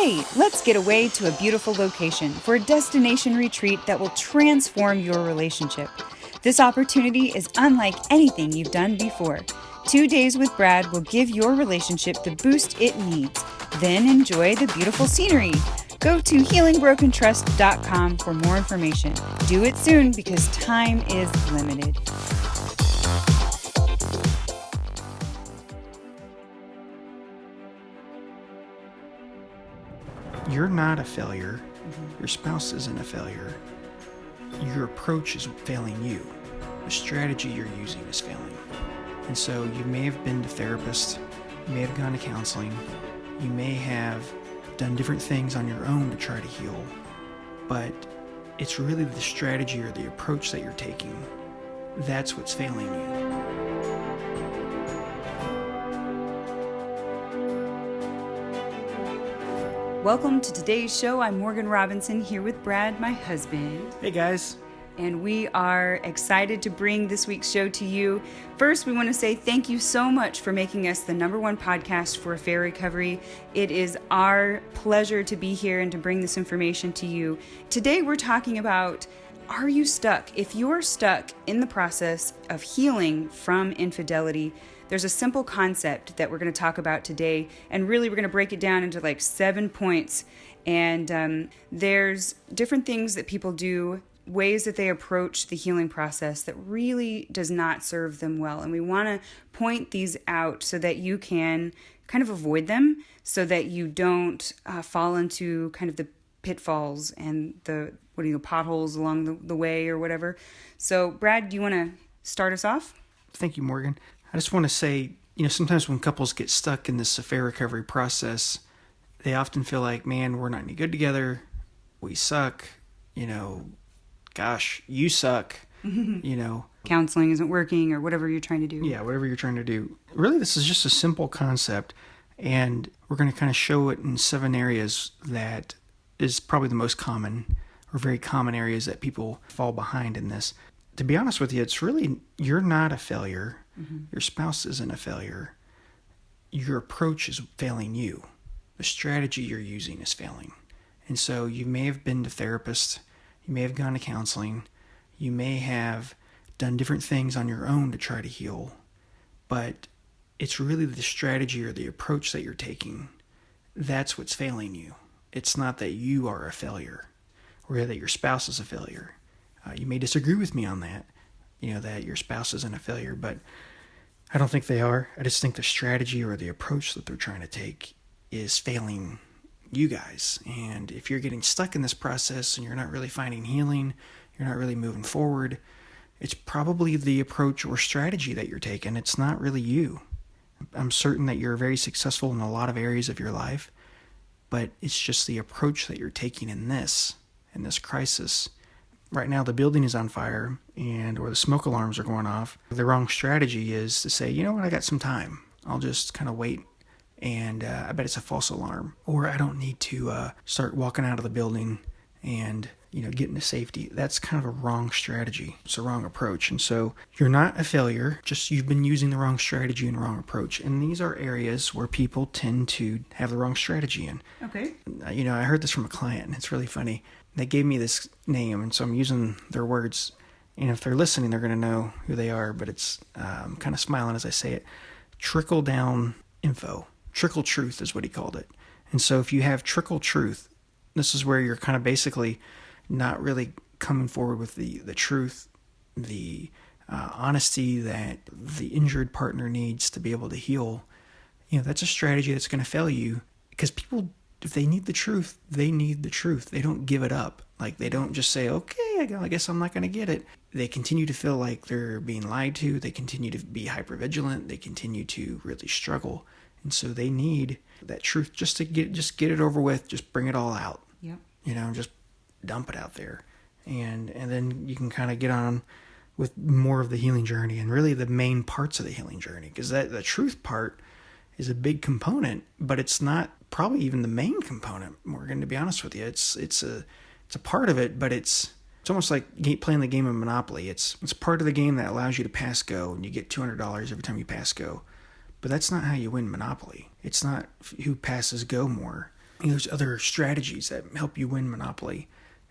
Hey, let's get away to a beautiful location for a destination retreat that will transform your relationship. This opportunity is unlike anything you've done before. 2 days with Brad will give your relationship the boost it needs. Then enjoy the beautiful scenery. Go to healingbrokentrust.com for more information. Do it soon because time is limited. You're not a failure. Your spouse isn't a failure. Your approach is failing you. The strategy you're using is failing. And so you may have been to therapists, you may have gone to counseling, you may have done different things on your own to try to heal, but it's really the strategy or the approach that you're taking. That's what's failing you. Welcome to today's show. I'm Morgan Robinson here with Brad, my husband. Hey guys. And we are excited to bring this week's show to you. First, we want to say thank you so much for making us the #1 podcast for affair recovery. It is our pleasure to be here and to bring this information to you. Today, we're talking about, are you stuck? If you're stuck in the process of healing from infidelity, there's a simple concept that we're going to talk about today. And really, we're going to break it down into like 7 points. And there's different things that people do, ways that they approach the healing process that really does not serve them well. And we want to point these out so that you can kind of avoid them, so that you don't fall into kind of the pitfalls and the potholes along the way or whatever. So Brad, do you want to start us off? Thank you, Morgan. I just want to say, sometimes when couples get stuck in this affair recovery process, they often feel like, man, we're not any good together. We suck. Gosh, you suck. Counseling isn't working or whatever you're trying to do. Yeah, whatever you're trying to do. Really, this is just a simple concept, and we're going to kind of show it in 7 areas that is probably the most common or very common areas that people fall behind in this. To be honest with you, it's really, you're not a failure. Your spouse isn't a failure. Your approach is failing you. The strategy you're using is failing. And so you may have been to therapists, you may have gone to counseling, you may have done different things on your own to try to heal, but it's really the strategy or the approach that you're taking. That's what's failing you. It's not that you are a failure or that your spouse is a failure. You may disagree with me on that, that your spouse isn't a failure, but I don't think they are. I just think the strategy or the approach that they're trying to take is failing you guys. And if you're getting stuck in this process and you're not really finding healing, you're not really moving forward, it's probably the approach or strategy that you're taking. It's not really you. I'm certain that you're very successful in a lot of areas of your life, but it's just the approach that you're taking in this crisis. Right now, the building is on fire or the smoke alarms are going off. The wrong strategy is to say, you know what, I got some time. I'll just kind of wait. And I bet it's a false alarm. Or I don't need to start walking out of the building and, get into safety. That's kind of a wrong strategy. It's a wrong approach. And so you're not a failure, just you've been using the wrong strategy and wrong approach. And these are areas where people tend to have the wrong strategy in. Okay. I heard this from a client, and it's really funny. They gave me this name, and so I'm using their words. And if they're listening, they're going to know who they are, but it's I'm kind of smiling as I say it. Trickle down info. Trickle truth is what he called it. And so if you have trickle truth, this is where you're kind of basically not really coming forward with the truth, the honesty that the injured partner needs to be able to heal. That's a strategy that's going to fail you, because people, if they need the truth, they need the truth. They don't give it up. Like, they don't just say, okay, I guess I'm not going to get it. They continue to feel like they're being lied to. They continue to be hypervigilant. They continue to really struggle. And so they need that truth just to get it over with. Just bring it all out. Yep. Just dump it out there. And then you can kind of get on with more of the healing journey and really the main parts of the healing journey. Because the truth part is a big component, but it's not probably even the main component, Morgan, to be honest with you. It's a part of it, but it's almost like playing the game of Monopoly. It's part of the game that allows you to pass go, and you get $200 every time you pass go. But that's not how you win Monopoly. It's not who passes go more. There's other strategies that help you win Monopoly.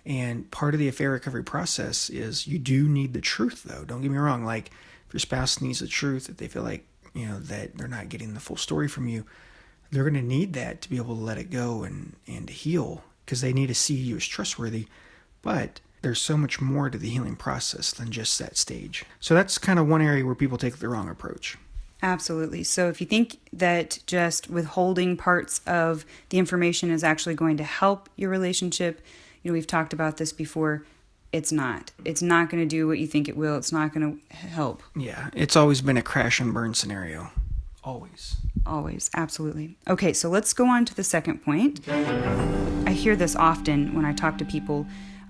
And part of the affair recovery process is you do need the truth, though. Don't get me wrong. Like, if your spouse needs the truth, if they feel like, that they're not getting the full story from you, they're going to need that to be able to let it go and heal, because they need to see you as trustworthy. But there's so much more to the healing process than just that stage. So that's kind of one area where people take the wrong approach. Absolutely. So if you think that just withholding parts of the information is actually going to help your relationship, we've talked about this before. It's not. It's not going to do what you think it will. It's not going to help. Yeah, it's always been a crash and burn scenario. Always. Always. Absolutely. Okay, so let's go on to the second point. I hear this often when I talk to people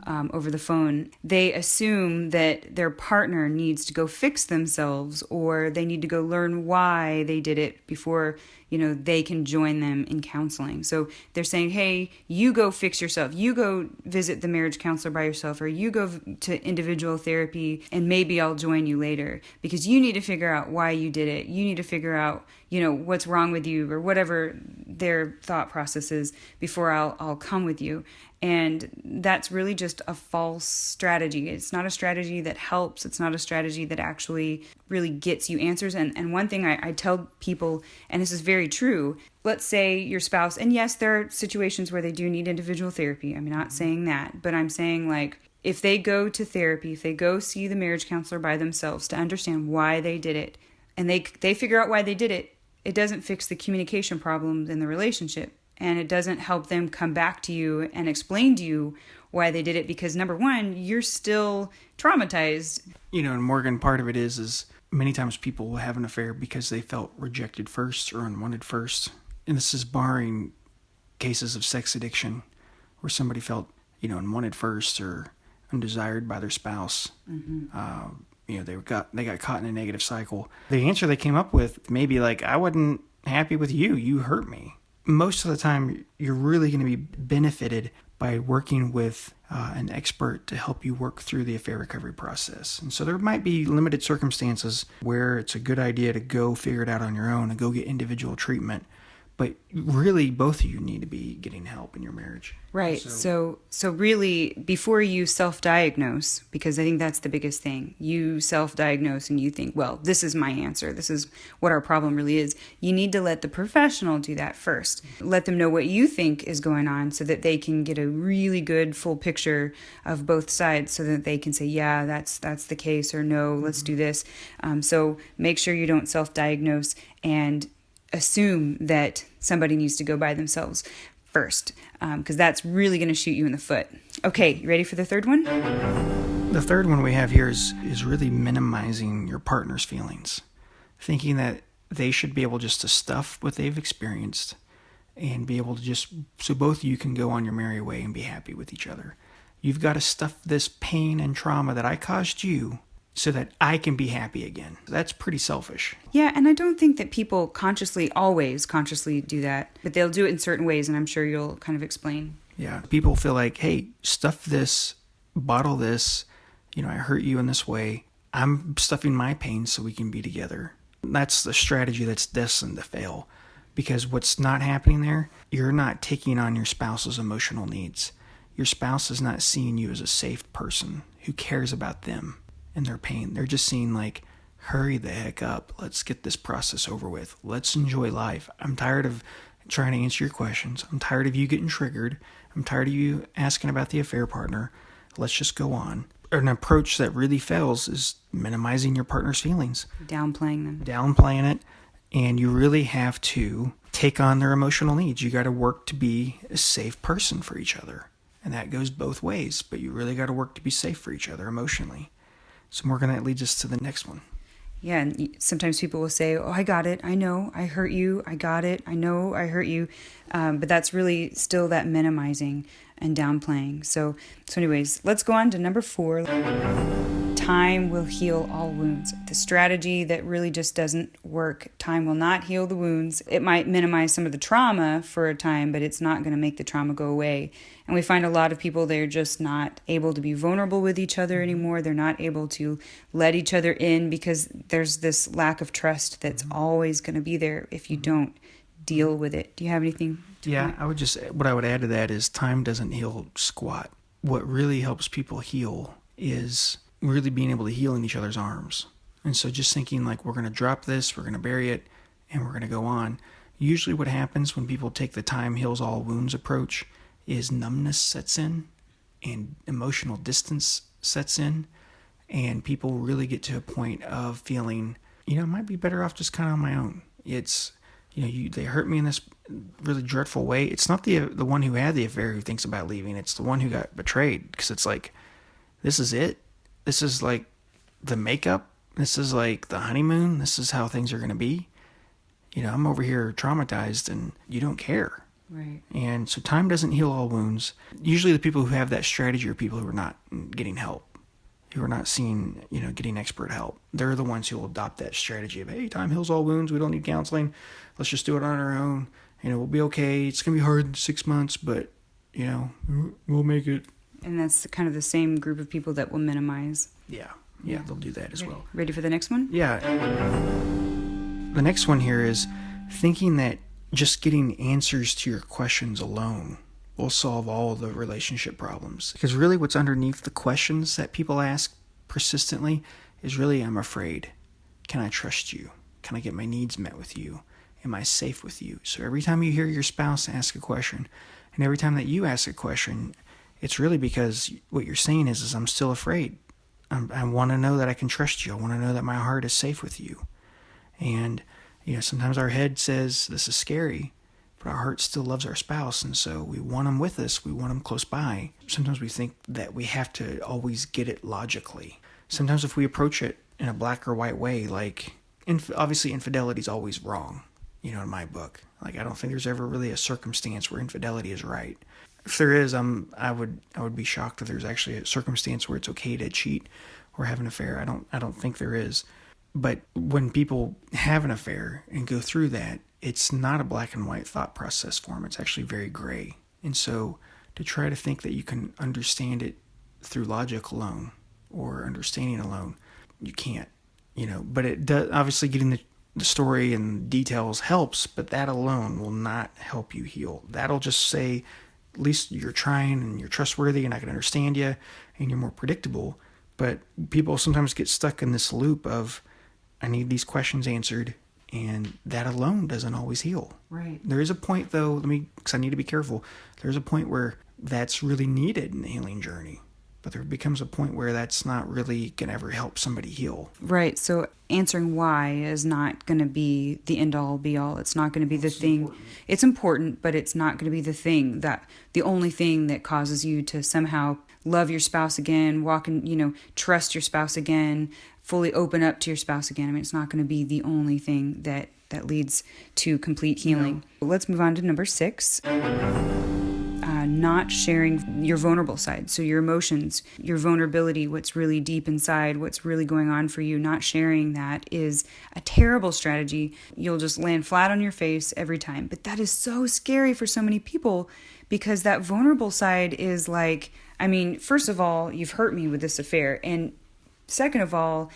over the phone. They assume that their partner needs to go fix themselves, or they need to go learn why they did it before, they can join them in counseling. So they're saying, hey, you go fix yourself. You go visit the marriage counselor by yourself, or you go to individual therapy, and maybe I'll join you later, because you need to figure out why you did it. You need to figure out, what's wrong with you, or whatever their thought process is, before I'll come with you. And that's really just a false strategy. It's not a strategy that helps. It's not a strategy that actually really gets you answers. And one thing I tell people, and this is very true, let's say your spouse, and yes, there are situations where they do need individual therapy. I'm not saying that, but I'm saying, like, if they go to therapy, if they go see the marriage counselor by themselves to understand why they did it, and they figure out why they did it, it doesn't fix the communication problems in the relationship. And it doesn't help them come back to you and explain to you why they did it, because number one, you're still traumatized. And Morgan, part of it is many times people will have an affair because they felt rejected first or unwanted first. And this is barring cases of sex addiction where somebody felt, unwanted first or undesired by their spouse. Mm-hmm. They got caught in a negative cycle. The answer they came up with, maybe like, I wasn't happy with you. You hurt me. Most of the time, you're really going to be benefited by working with an expert to help you work through the affair recovery process. And so there might be limited circumstances where it's a good idea to go figure it out on your own and go get individual treatment. But really, both of you need to be getting help in your marriage. Right. So really, before you self-diagnose, because I think that's the biggest thing, you self-diagnose and you think, well, this is my answer. This is what our problem really is. You need to let the professional do that first. Let them know what you think is going on so that they can get a really good full picture of both sides, so that they can say, yeah, that's the case, or no, let's do this. So make sure you don't self-diagnose and assume that somebody needs to go by themselves first, because that's really going to shoot you in the foot. Okay, you ready for the third one? The third one we have here is really minimizing your partner's feelings, thinking that they should be able just to stuff what they've experienced and be able to just, so both of you can go on your merry way and be happy with each other. You've got to stuff this pain and trauma that I caused you so that I can be happy again. That's pretty selfish. Yeah, and I don't think that people always consciously do that, but they'll do it in certain ways, and I'm sure you'll kind of explain. Yeah, people feel like, hey, stuff this, bottle this, I hurt you in this way. I'm stuffing my pain so we can be together. That's the strategy that's destined to fail, because what's not happening there, you're not taking on your spouse's emotional needs. Your spouse is not seeing you as a safe person who cares about them and their pain. They're just seeing, like, hurry the heck up. Let's get this process over with. Let's enjoy life. I'm tired of trying to answer your questions. I'm tired of you getting triggered. I'm tired of you asking about the affair partner. Let's just go on. An approach that really fails is minimizing your partner's feelings. Downplaying them. Downplaying it. And you really have to take on their emotional needs. You got to work to be a safe person for each other. And that goes both ways. But you really got to work to be safe for each other emotionally. So Morgan, that leads us to the next one. Yeah, and sometimes people will say, oh, I got it. I know I hurt you. I got it. I know I hurt you. But that's really still that minimizing and downplaying. So anyways, let's go on to number 4. Time will heal all wounds. The strategy that really just doesn't work. Time will not heal the wounds. It might minimize some of the trauma for a time, but it's not going to make the trauma go away. And we find a lot of people, they're just not able to be vulnerable with each other anymore. They're not able to let each other in because there's this lack of trust that's always going to be there if you don't deal with it. Do you have anything Yeah, what I would add to that is time doesn't heal squat. What really helps people heal is really being able to heal in each other's arms. And so just thinking like, we're going to drop this, we're going to bury it, and we're going to go on. Usually what happens when people take the time heals all wounds approach is numbness sets in and emotional distance sets in, and people really get to a point of feeling, I might be better off just kind of on my own. It's, they hurt me in this really dreadful way. It's not the one who had the affair who thinks about leaving. It's the one who got betrayed, because it's like, this is it. This is like the makeup. This is like the honeymoon. This is how things are going to be. I'm over here traumatized and you don't care. Right. And so time doesn't heal all wounds. Usually the people who have that strategy are people who are not getting help, who are not seeing, getting expert help. They're the ones who will adopt that strategy of, hey, time heals all wounds. We don't need counseling. Let's just do it on our own. We'll be okay. It's going to be hard in 6 months, but, we'll make it. And that's kind of the same group of people that will minimize. Yeah, they'll do that as well. Ready for the next one? Yeah. The next one here is thinking that just getting answers to your questions alone will solve all the relationship problems. Because really what's underneath the questions that people ask persistently is really, I'm afraid. Can I trust you? Can I get my needs met with you? Am I safe with you? So every time you hear your spouse ask a question, and every time that you ask a question, it's really because what you're saying is I'm still afraid. I want to know that I can trust you. I want to know that my heart is safe with you. And, sometimes our head says this is scary, but our heart still loves our spouse. And so we want them with us. We want them close by. Sometimes we think that we have to always get it logically. Sometimes if we approach it in a black or white way, like, obviously infidelity is always wrong, in my book. Like, I don't think there's ever really a circumstance where infidelity is right. If there is, I would be shocked if there's actually a circumstance where it's okay to cheat or have an affair. I don't think there is. But when people have an affair and go through that, it's not a black and white thought process for them. It's actually very gray. And so to try to think that you can understand it through logic alone or understanding alone, you can't. But it does, obviously getting the story and details helps, but that alone will not help you heal. That'll just say, at least you're trying and you're trustworthy and I can understand you and you're more predictable. But people sometimes get stuck in this loop of, I need these questions answered, and that alone doesn't always heal. Right. There is a point, though, because I need to be careful, there's a point where that's really needed in the healing journey. But there becomes a point where that's not really going to ever help somebody heal. Right. So answering why is not going to be the end all be all. It's not going to be the thing. Important. It's important, but it's not going to be the only thing that causes you to somehow love your spouse again, trust your spouse again, fully open up to your spouse again. It's not going to be the only thing that leads to complete healing. No. Let's move on to number 6. Not sharing your vulnerable side. So your emotions, your vulnerability, what's really deep inside, what's really going on for you, not sharing that is a terrible strategy. You'll just land flat on your face every time. But that is so scary for so many people, because that vulnerable side is like, first of all, you've hurt me with this affair. And second of all,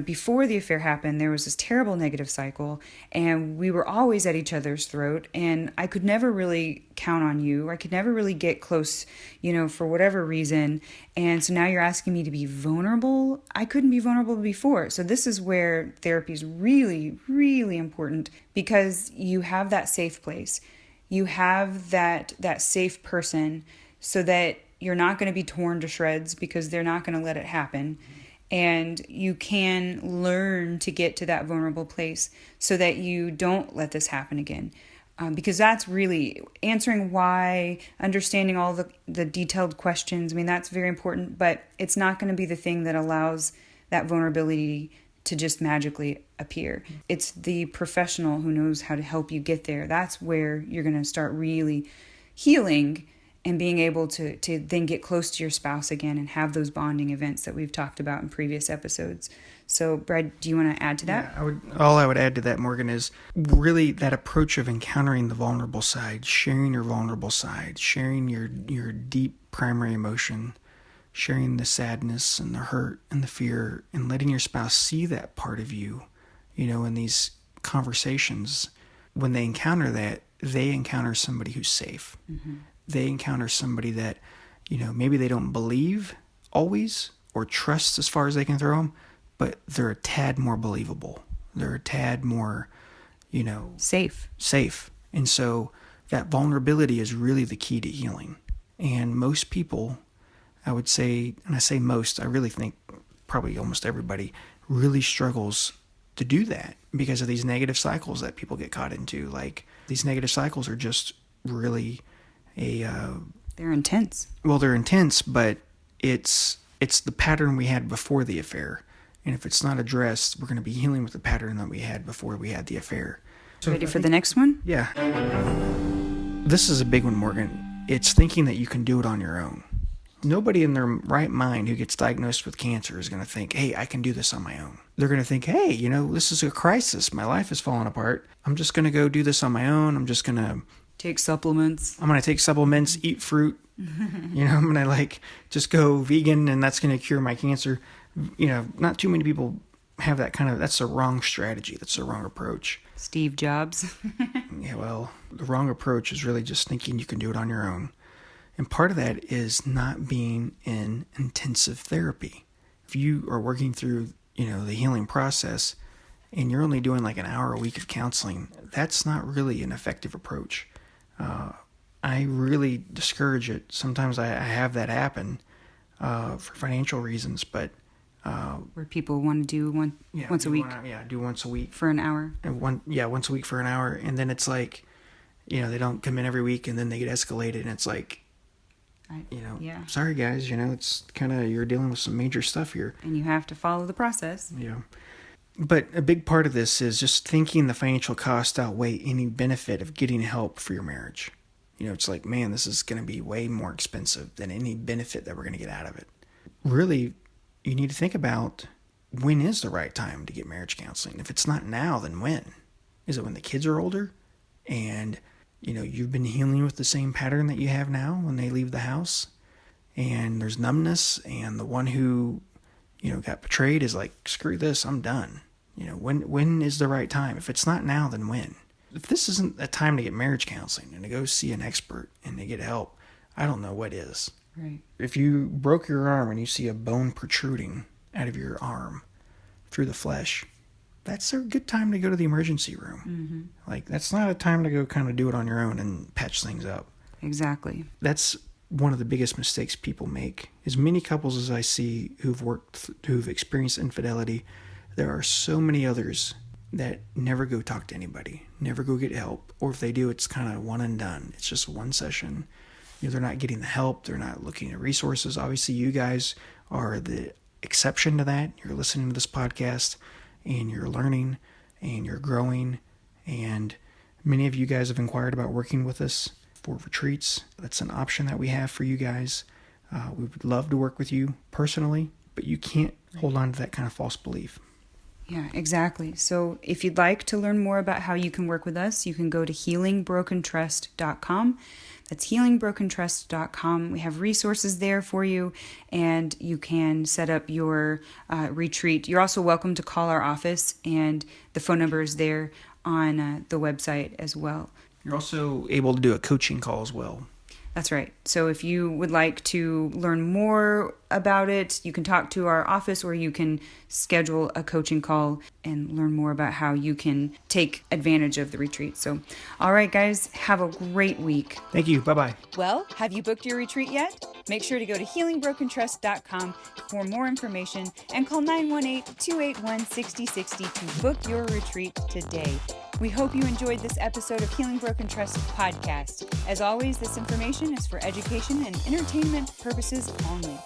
before the affair happened, there was this terrible negative cycle, and we were always at each other's throat, and I could never really count on you. I could never really get close, for whatever reason. And so now you're asking me to be vulnerable. I couldn't be vulnerable before. So this is where therapy is really, really important, because you have that safe place. You have that safe person, so that you're not going to be torn to shreds, because they're not going to let it happen. And you can learn to get to that vulnerable place so that you don't let this happen again. Because that's really answering why, understanding all the detailed questions. That's very important, but it's not going to be the thing that allows that vulnerability to just magically appear. It's the professional who knows how to help you get there. That's where you're going to start really healing and being able to then get close to your spouse again and have those bonding events that we've talked about in previous episodes. So, Brad, do you want to add to that? Yeah, all I would add to that, Morgan, is really that approach of encountering the vulnerable side, sharing your vulnerable side, sharing your deep primary emotion, sharing the sadness and the hurt and the fear, and letting your spouse see that part of you, in these conversations. When they encounter that, they encounter somebody who's safe. They encounter somebody that, maybe they don't believe always or trust as far as they can throw them, but they're a tad more believable. They're a tad more, safe. And so that vulnerability is really the key to healing. And most people, I would say, and I say most, I really think probably almost everybody really struggles to do that because of these negative cycles that people get caught into. Like, these negative cycles are just really they're intense. Well, they're intense, but it's the pattern we had before the affair. And if it's not addressed, we're going to be healing with the pattern that we had before we had the affair. So ready for the next one? Yeah. This is a big one, Morgan. It's thinking that you can do it on your own. Nobody in their right mind who gets diagnosed with cancer is going to think, hey, I can do this on my own. They're going to think, hey, this is a crisis. My life is falling apart. I'm just going to go do this on my own. I'm just going to take supplements. I'm going to take supplements, eat fruit. I'm going to just go vegan and that's going to cure my cancer. Not too many people have that that's the wrong strategy. That's the wrong approach. Steve Jobs. Yeah, well, the wrong approach is really just thinking you can do it on your own. And part of that is not being in intensive therapy. If you are working through, the healing process and you're only doing like an hour a week of counseling, that's not really an effective approach. I really discourage it. Sometimes I have that happen for financial reasons, but where people want to do once a week. Do once a week for an hour. And once a week for an hour, and then it's like, they don't come in every week, and then they get escalated, and it's like, sorry guys, it's kind of, you're dealing with some major stuff here, and you have to follow the process. Yeah. But a big part of this is just thinking the financial cost outweigh any benefit of getting help for your marriage. It's like, man, this is going to be way more expensive than any benefit that we're going to get out of it. Really, you need to think about, when is the right time to get marriage counseling? If it's not now, then when? Is it when the kids are older and, you've been healing with the same pattern that you have now when they leave the house and there's numbness and the one who, got betrayed is like, screw this, I'm done. When is the right time? If it's not now, then when? If this isn't a time to get marriage counseling and to go see an expert and to get help, I don't know what is. Right. If you broke your arm and you see a bone protruding out of your arm through the flesh, that's a good time to go to the emergency room. Mm-hmm. That's not a time to go kind of do it on your own and patch things up. Exactly. That's one of the biggest mistakes people make. As many couples as I see who've experienced infidelity, there are so many others that never go talk to anybody, never go get help, or if they do, it's kind of one and done. It's just one session. They're not getting the help. They're not looking at resources. Obviously, you guys are the exception to that. You're listening to this podcast, and you're learning, and you're growing, and many of you guys have inquired about working with us for retreats. That's an option that we have for you guys. We would love to work with you personally, but you can't hold on to that kind of false belief. Yeah, exactly. So if you'd like to learn more about how you can work with us, you can go to healingbrokentrust.com. That's healingbrokentrust.com. We have resources there for you, and you can set up your retreat. You're also welcome to call our office, and the phone number is there on the website as well. You're also able to do a coaching call as well. That's right. So if you would like to learn more about it, you can talk to our office, or you can schedule a coaching call and learn more about how you can take advantage of the retreat. So, all right, guys, have a great week. Thank you. Bye-bye. Well, have you booked your retreat yet? Make sure to go to healingbrokentrust.com for more information and call 918-281-6060 to book your retreat today. We hope you enjoyed this episode of Healing Broken Trust podcast. As always, this information is for education and entertainment purposes only.